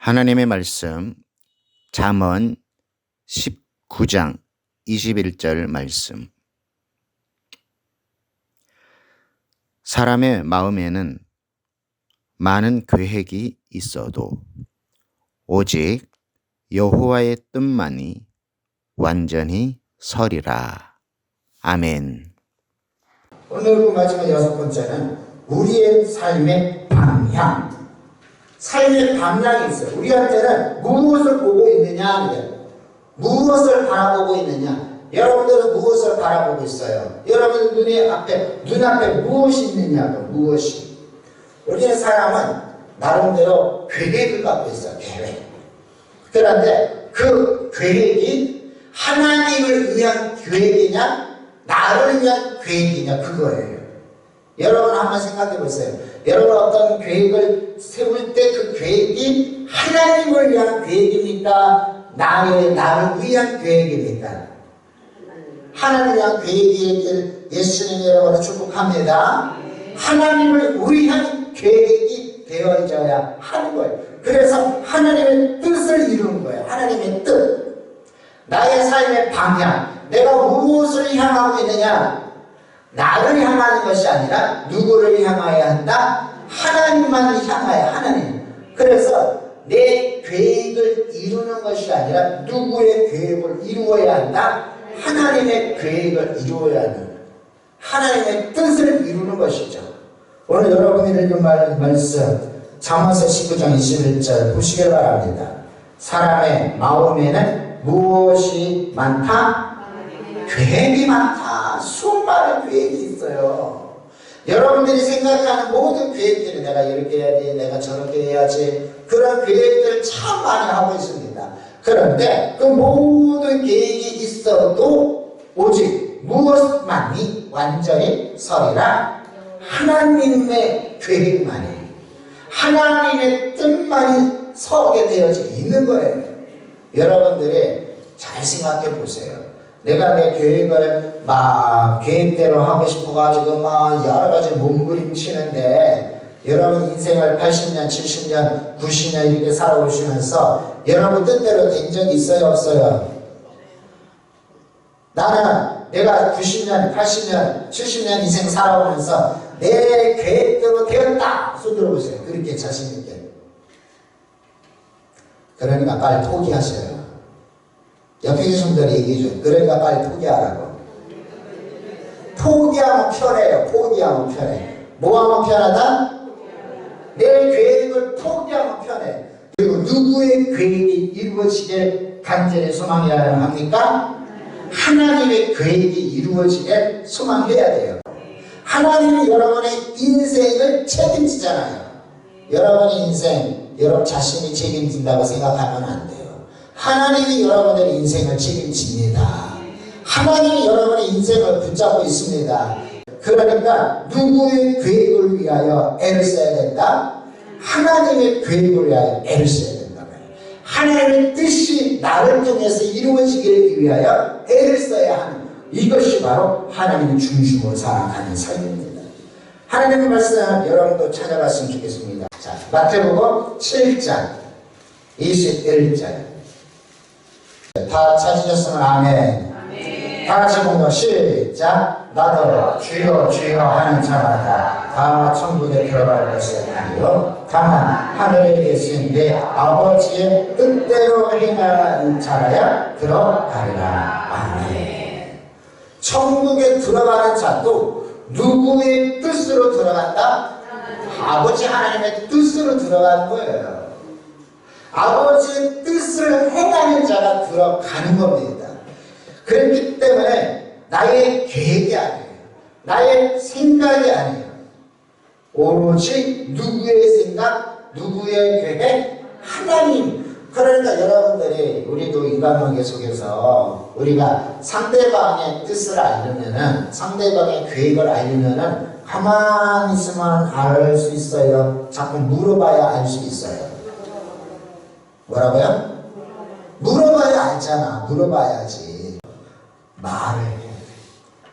하나님의 말씀 잠언 19장 21절 말씀. 사람의 마음에는 많은 계획이 있어도 오직 여호와의 뜻만이 완전히 서리라. 아멘. 오늘 마지막 6번째는 우리의 삶의 방향. 삶의 방향이 있어요. 우리한테는 무엇을 보고 있느냐, 무엇을 바라보고 있느냐. 여러분들은 무엇을 바라보고 있어요? 여러분 눈앞에 무엇이 있느냐고, 무엇이. 우리의 사람은 나름대로 계획을 갖고 있어요. 계획. 그런데 그 계획이 하나님을 위한 계획이냐, 나를 위한 계획이냐, 그거예요. 여러분 한번 생각해 보세요. 여러분 어떤 계획을 세울 때 그 계획이 하나님을 위한 계획입니까? 나를 위한 계획입니까? 하나님을 위한 계획이길 예수님 여러분을 축복합니다. 하나님을 위한 계획이 되어져야 하는 거예요. 그래서 하나님의 뜻을 이루는 거예요. 하나님의 뜻. 나의 삶의 방향. 내가 무엇을 향하고 있느냐? 나를 향하는 것이 아니라 누구를 향하여야 한다? 하나님만을 향하여. 하나님. 그래서 내 계획을 이루는 것이 아니라 누구의 계획을 이루어야 한다? 하나님의 계획을 이루어야 하는, 하나님의 뜻을 이루는 것이죠. 오늘 여러분이 읽은 말씀 잠언서 19장 21절 보시기 바랍니다. 사람의 마음에는 무엇이 많다? 계획이 많다. 수많은 계획이 있어요. 여러분들이 생각하는 모든 계획들이 내가 이렇게 해야지, 내가 저렇게 해야지, 그런 계획들을 참 많이 하고 있습니다. 그런데 그 모든 계획이 있어도 오직 무엇만이 완전히 서리라? 하나님의 계획만이, 하나님의 뜻만이 서게 되어져 있는 거예요. 여러분들이 잘 생각해 보세요. 내가 내 계획을 계획대로 하고 싶어가지고 여러 가지 몸부림치는데, 여러분 인생을 80년, 70년, 90년 이렇게 살아오시면서 여러분 뜻대로 된 적이 있어요, 없어요? 나는 내가 90년, 80년, 70년 인생 살아오면서 내 계획대로 되었다. 손 들어보세요. 그렇게 자신있게. 그러니까 빨리 포기하셔요. 옆에 계신 분들이 얘기해줘요. 그러니까 빨리 포기하라고. 포기하면 편해요. 포기하면 편해. 뭐하면 편하다? 내 계획을 포기하면 편해. 그리고 누구의 계획이 이루어지길 간절히 소망해야 합니까? 하나님의 계획이 이루어지길 소망해야 돼요. 하나님이 여러분의 인생을 책임지잖아요. 여러분의 인생, 여러분 자신이 책임진다고 생각하면 안 돼요. 하나님이 여러분의 인생을 책임집니다. 하나님이 여러분의 인생을 붙잡고 있습니다. 그러니까 누구의 계획을 위하여 애를 써야 된다? 하나님의 계획을 위하여 애를 써야 된다. 하나님의 뜻이 나를 통해서 이루어지기를 위하여 애를 써야 하는, 이것이 바로 하나님의 중심으로 살아가는 삶입니다. 하나님의 말씀 여러분도 찾아봤으면 좋겠습니다. 자, 마태복음 7장 21절. 다 찾으셨으면 아멘. 다 같이 봉독 시작. 나도 주여 주여 하는 자마다 다 천국에 들어갈 것이 아니요 다만 하늘에 계신 내 아버지의 뜻대로 행하는 자라야 들어가리라. 아멘. 천국에 들어가는 자도 누구의 뜻으로 들어간다? 아버지 하나님의 뜻으로 들어가는 거예요. 아버지의 뜻을 행하는 자가 들어가는 겁니다. 그렇기 때문에 나의 계획이 아니에요. 나의 생각이 아니에요. 오로지 누구의 생각, 누구의 계획? 하나님. 그러니까 여러분들이, 우리도 인간관계 속에서 우리가 상대방의 뜻을 알려면은, 상대방의 계획을 알려면은 가만히 있으면 알 수 있어요. 자꾸 물어봐야 알 수 있어요. 뭐라고요? 물어봐야 알잖아. 물어봐야지. 말을 해야 돼.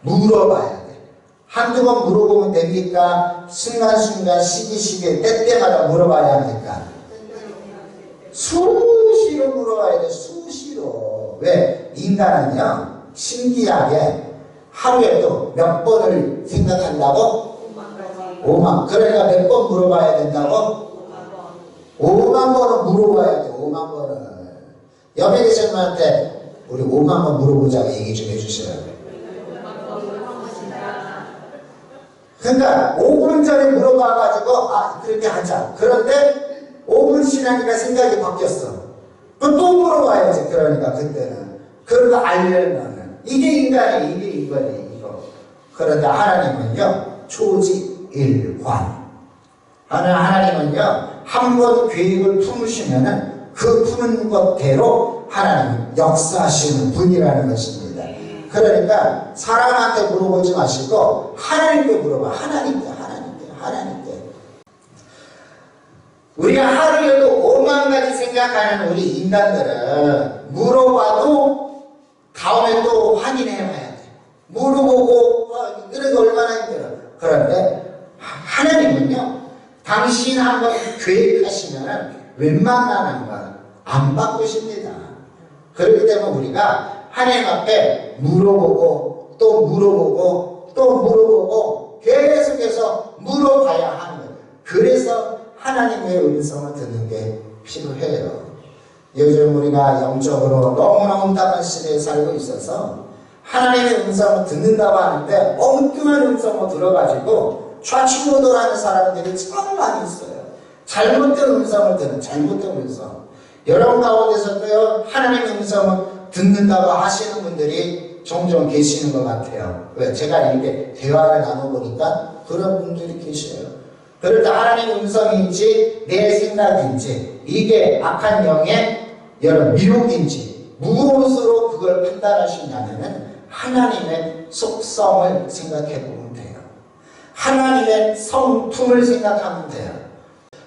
물어봐야 돼. 한두 번 물어보면 됩니까? 순간순간 시기시기에 때때마다 물어봐야 합니까? 수시로 물어봐야 돼. 수시로. 왜? 인간은요 신기하게 하루에도 몇 번을 생각한다고? 5만. 그러니까 몇 번 물어봐야 된다고? 5만 번은 물어봐야 돼. 5만 번은. 옆에 계신 분한테 우리 5만 번 물어보자고 얘기 좀 해주세요. 그러니까 5분 전에 물어봐가지고 그렇게 하자. 그런데 5분 지나니까 생각이 바뀌었어. 그럼 또 물어봐야지. 그러니까 그때는 그러고 알려면은 이게 인간이 이게 이거네 이거. 그런데 하나님은요 초지일관. 하나님은요 한 번 계획을 품으시면은 그 푸는 것대로 하나님은 역사하시는 분이라는 것입니다. 그러니까 사람한테 물어보지 마시고 하나님께 물어봐. 하나님께. 우리가 하루에도 5만 가지 생각하는 우리 인간들은 물어봐도 다음에 또 확인해 봐야 돼. 물어보고 그래도 얼마나 힘들어. 그런데 하나님은요 당신 한번 계획하시면 웬만한 건 안 바꾸십니다. 그렇기 때문에 우리가 하나님 앞에 물어보고 또 물어보고 또 물어보고 계속해서 물어봐야 하는 거예요. 그래서 하나님의 음성을 듣는 게 필요해요. 요즘 우리가 영적으로 너무나 혼탁한 시대에 살고 있어서 하나님의 음성을 듣는다고 하는데 엉뚱한 음성을 들어가지고 좌충우돌하는 사람들이 참 많이 있어요. 잘못된 음성을 듣는 잘못된 음성. 여러분 가운데서도요 하나님의 음성을 듣는다고 하시는 분들이 종종 계시는 것 같아요. 왜? 제가 이렇게 대화를 나눠보니까 그런 분들이 계셔요. 그럴 때 하나님의 음성인지 내 생각인지 이게 악한 영의 여러 미혹인지 무엇으로 그걸 판단하시냐면은 하나님의 속성을 생각해 보면 돼요. 하나님의 성품을 생각하면 돼요.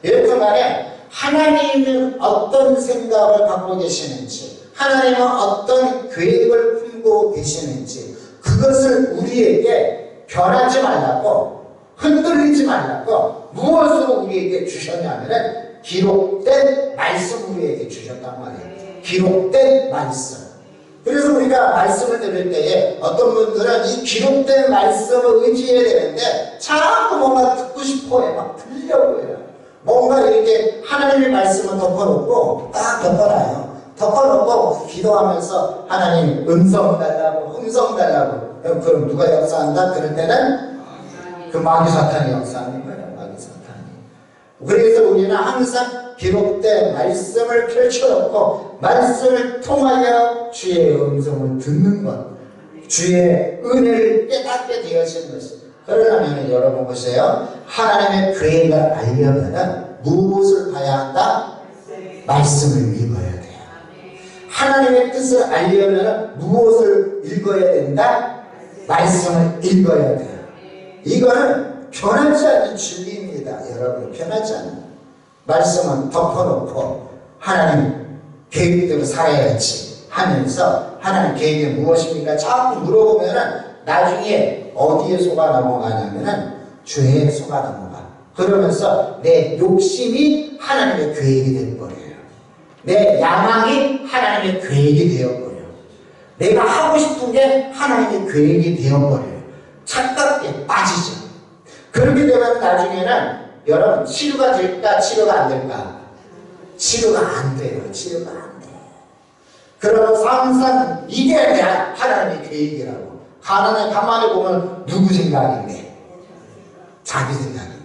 이렇게 말해 하나님은 어떤 생각을 갖고 계시는지 하나님은 어떤 계획을 품고 계시는지 그것을 우리에게 변하지 말라고 흔들리지 말라고 무엇으로 우리에게 주셨냐면 기록된 말씀 우리에게 주셨단 말이에요. 기록된 말씀. 그래서 우리가 말씀을 들을 때에 어떤 분들은 이 기록된 말씀을 의지해야 되는데 자꾸 뭔가 듣고 싶어해. 막 들으려고 해요. 뭔가 이렇게 하나님의 말씀을 덮어놓고 딱 덮어놔요. 덮어놓고 기도하면서 하나님 음성 달라고 음성 달라고. 그럼 누가 역사한다? 그럴 때는 그 마귀 사탄이 역사하는 거예요. 마귀 사탄이. 그래서 우리는 항상 기록된 말씀을 펼쳐놓고 말씀을 통하여 주의 음성을 듣는 것, 주의 은혜를 깨닫게 되어지는 것입니다. 그러려면 여러분 보세요. 하나님의 계획을 알려면 무엇을 봐야 한다? 말씀을 읽어야 돼요. 하나님의 뜻을 알려면 무엇을 읽어야 된다? 말씀을 읽어야 돼요. 이거는 변하지 않는 진리입니다. 여러분 변하지 않는 말씀은 덮어놓고 하나님 계획대로 살아야지 하면서 하나님 계획이 무엇입니까? 자꾸 물어보면은 나중에 어디에 속아 넘어가냐면은 죄에 속아 넘어가. 그러면서 내 욕심이 하나님의 계획이 되어버려요. 내 야망이 하나님의 계획이 되어버려요. 내가 하고 싶은 게 하나님의 계획이 되어버려요. 착각에 빠지죠. 그렇게 되면 나중에는 여러분 치료가 될까 치료가 안 될까? 치료가 안 돼요. 치료가 안 돼요. 그러면 항상 이게 대한 하나님의 계획이라고. 가만히 보면 누구 생각인데? 자기 생각인데.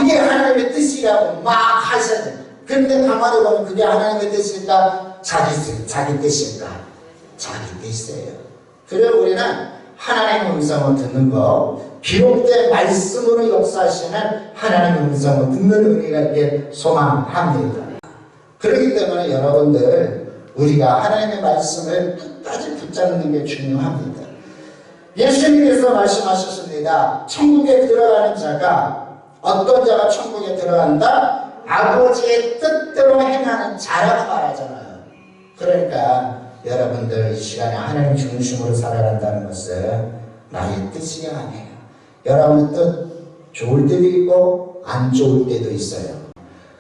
이게 하나님의 뜻이라고 막 하셔야 돼. 근데 가만히 보면 그게 하나님의 뜻일까? 자기 뜻일까? 자기 뜻이에요. 그래서 우리는 하나님의 음성을 듣는 거, 기록된 말씀으로 역사하시는 하나님의 음성을 듣는 은혜가 있게 소망합니다. 그렇기 때문에 여러분들 우리가 하나님의 말씀을 끝까지 붙잡는 게 중요합니다. 예수님께서 말씀하셨습니다. 천국에 들어가는 자가 어떤 자가 천국에 들어간다? 아버지의 뜻대로 행하는 자라고 말하잖아요. 그러니까 여러분들 이 시간에 하나님 중심으로 살아간다는 것은 나의 뜻이 아니에요. 여러분의 뜻 좋을 때도 있고 안 좋을 때도 있어요.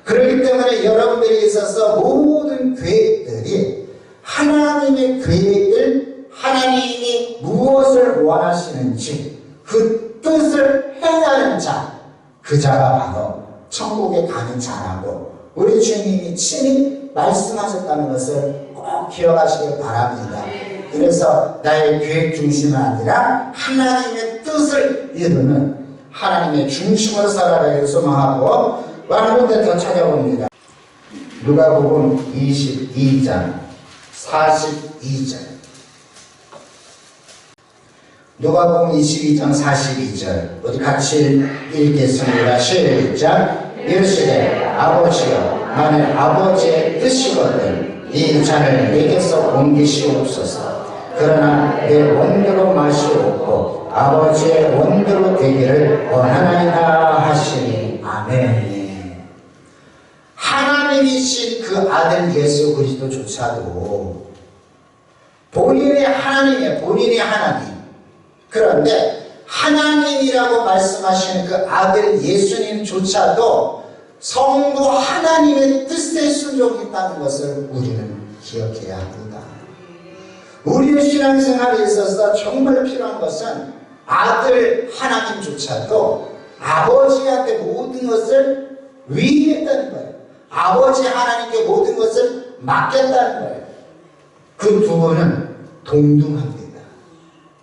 그렇기 때문에 여러분들에 있어서 모든 계획들이 하나님의 계획을 하나님이 무엇을 원하시는지 그 뜻을 행하는 자, 그 자가 바로 천국에 가는 자라고 우리 주님이 친히 말씀하셨다는 것을 꼭 기억하시길 바랍니다. 그래서 나의 계획 중심이 아니라 하나님의 뜻을 이루는 하나님의 중심으로 살아가기를 소망하고 한 군데 더 찾아봅니다. 누가복음 22장 42절. 누가복음 22장 42절. 우리 같이 읽겠습니다. 시작. 이르시되 아버지여, 만일 아버지의 뜻이거든 이 잔을 내게서 옮기시옵소서. 그러나 내 원대로 마시옵고 아버지의 원대로 되기를 원하나이다 하시니. 아멘. 하나님이신 그 아들 예수 그리스도조차도 본인의 하나님이에요. 본인의 하나님. 그런데 하나님이라고 말씀하시는 그 아들 예수님조차도 성부 하나님의 뜻에 순종했다는 것을 우리는 기억해야 합니다. 우리의 신앙생활에 있어서 정말 필요한 것은 아들 하나님조차도 아버지한테 모든 것을 위임했다는 거예요. 아버지 하나님께 모든 것을 맡겼다는 거예요. 그 두 분은 동등합니다.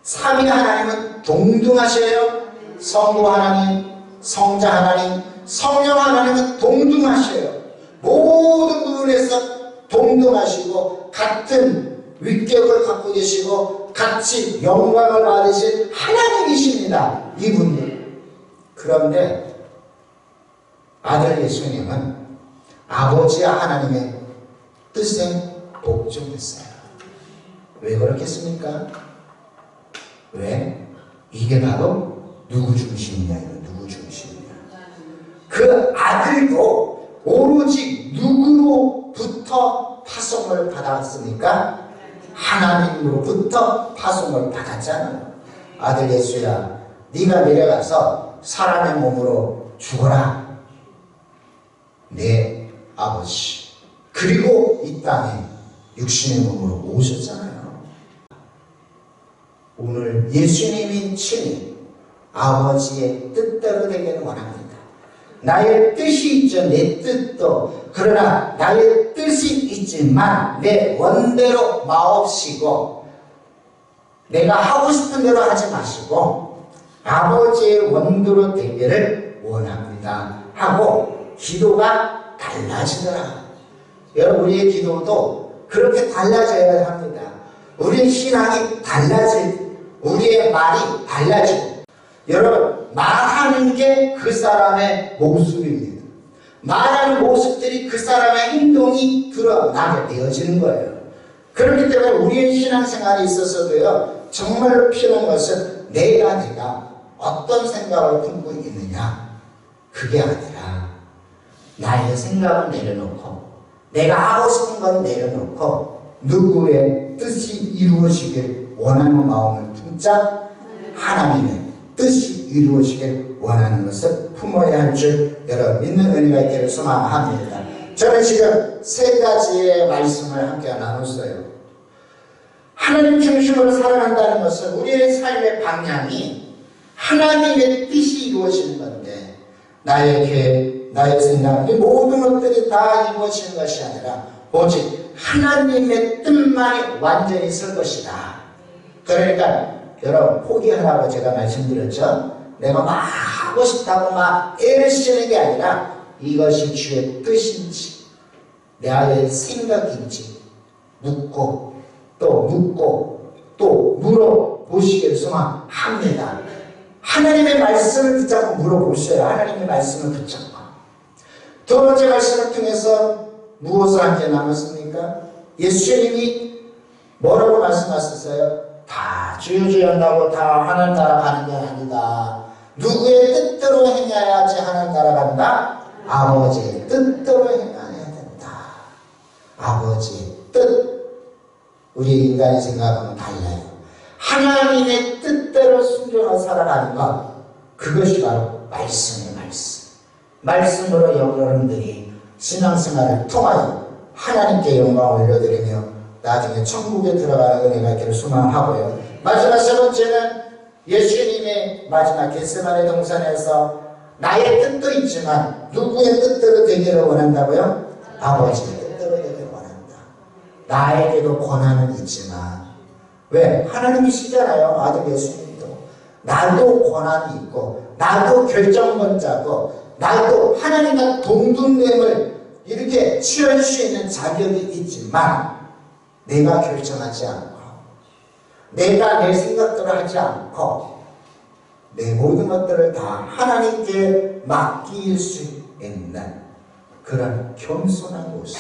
삼위 하나님은 동등하셔요. 성부 하나님, 성자 하나님, 성령 하나님은 동등하셔요. 모든 부분에서 동등하시고 같은 위격을 갖고 계시고 같이 영광을 받으신 하나님이십니다. 이분들. 그런데 아들 예수님은 아버지 하나님의 뜻에 복종했어요. 왜 그렇겠습니까? 왜? 이게 바로 누구 중심이냐, 누구 중심이냐. 그 아들도 오로지 누구로부터 파송을 받았습니까? 하나님으로부터 파송을 받았잖아요. 아들 예수야, 네가 내려가서 사람의 몸으로 죽어라. 내 아버지. 그리고 이 땅에 육신의 몸으로 오셨잖아요. 오늘 예수님이 친히 아버지의 뜻대로 되기를 원합니다. 나의 뜻이 있죠. 내 뜻도. 그러나 나의 뜻이 있지만 내 원대로 마옵시고 내가 하고 싶은 대로 하지 마시고 아버지의 원대로 되기를 원합니다 하고 기도가 달라지더라. 여러분, 우리의 기도도 그렇게 달라져야 합니다. 우리의 신앙이 달라질, 우리의 말이 달라지고, 여러분, 말하는 게 그 사람의 모습입니다. 말하는 모습들이 그 사람의 행동이 드러나게 되어지는 거예요. 그렇기 때문에 우리의 신앙생활에 있어서도요, 정말로 필요한 것은 내가 어떤 생각을 품고 있느냐, 그게 아니라 나의 생각을 내려놓고 내가 하고 싶은 건 내려놓고 누구의 뜻이 이루어지길 원하는 마음을 품자 하나님의 뜻이 이루어지길 원하는 것을 품어야 할 줄 여러분 믿는 은혜가 있기를 소망합니다. 저는 지금 세 가지의 말씀을 함께 나눴어요. 하나님 중심으로 살아간다는 것은 우리의 삶의 방향이 하나님의 뜻이 이루어지는 건데 나의 계획, 나의 생각, 이 모든 것들이 다 이루어지는 것이 아니라 오직 하나님의 뜻만이 완전히 설 것이다. 그러니까 여러분 포기하라고 제가 말씀드렸죠. 내가 막 하고 싶다고 막 애를 쓰는 게 아니라 이것이 주의 뜻인지 나의 생각인지 묻고 또 물어보시기를 소망합니다. 하나님의 말씀을 붙잡고 물어보셔요. 하나님의 말씀을 붙잡고. 두 번째 말씀을 통해서 무엇을 함께 나눴습니까? 예수님이 뭐라고 말씀하셨어요? 다 주여 한다고 다 하나님 나라 가는 게 아니다. 누구의 뜻대로 행해야지 하나님 나라 간다? 아버지의 뜻대로 행해야 된다. 아버지의 뜻. 우리 인간의 생각하면 달라요. 하나님의 뜻대로 순종하며 살아가는 것, 그것이 바로 말씀이에요. 말씀으로 여러분들이 신앙생활을 통하여 하나님께 영광을 올려드리며 나중에 천국에 들어가는 은혜가 있기를 소망하고요. 마지막 세 번째는 예수님의 마지막 겟세마네 동산에서 나의 뜻도 있지만 누구의 뜻대로 되기를 원한다고요? 아버지의 뜻대로 되기를 원한다. 나에게도 권한은 있지만 왜? 하나님이시잖아요. 아들 예수님도. 나도 권한이 있고 나도 결정권자고 나도 하나님과 동등됨을 이렇게 취할 수 있는 자격이 있지만 내가 결정하지 않고 내가 내 생각대로 하지 않고 내 모든 것들을 다 하나님께 맡길 수 있는 그런 겸손한 모습,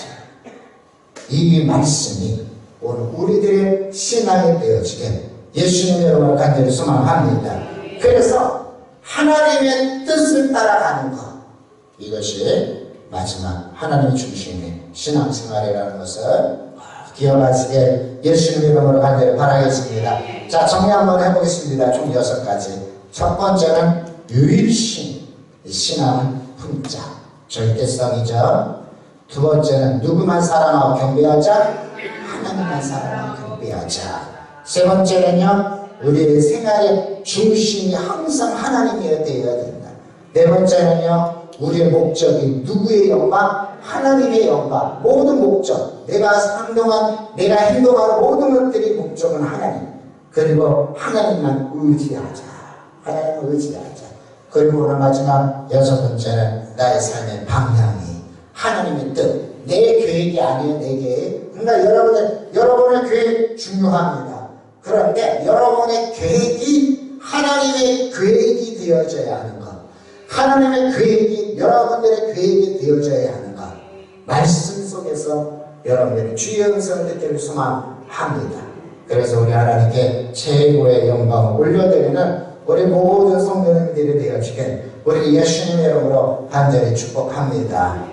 이 말씀이 오늘 우리들의 신앙이 되어지게 예수님의 이름으로 간절히 소망합니다. 그래서 하나님의 뜻을 따라가는 것, 이것이 마지막 하나님 중심의 신앙생활이라는 것을 기억하시게 예수님의 이름으로 간절히 바라겠습니다. 자, 정리 한번 해보겠습니다. 총 6가지. 첫 번째는 유일신, 신앙은 훈자, 절대성이죠. 두 번째는 누구만 사랑하고 경배하자? 하나님만 사랑하고 경배하자. 세 번째는요, 우리의 생활의 중심이 항상 하나님이어야 된다. 네 번째는요, 우리의 목적이 누구의 영광? 하나님의 영광. 모든 목적, 내가 한동안 내가 행동하는 모든 것들이 목적은 하나님. 그리고 하나님만 의지하자. 하나님을 의지하자. 그리고 오늘 마지막 6번째는 나의 삶의 방향이 하나님의 뜻. 내 계획이 아니에요. 내 계획. 그러니까 여러분의 계획 중요합니다. 그런데 여러분의 계획이 하나님의 계획이 되어져야 하는 것. 하나님의 계획이 여러분들의 계획이 되어져야 하는 것. 말씀 속에서 여러분들이 주의 음성을 듣기를 소망합니다. 그래서 우리 하나님께 최고의 영광을 올려드리는 우리 모든 성도님들이 되어지게 우리 예수님의 이름으로 간절히 축복합니다.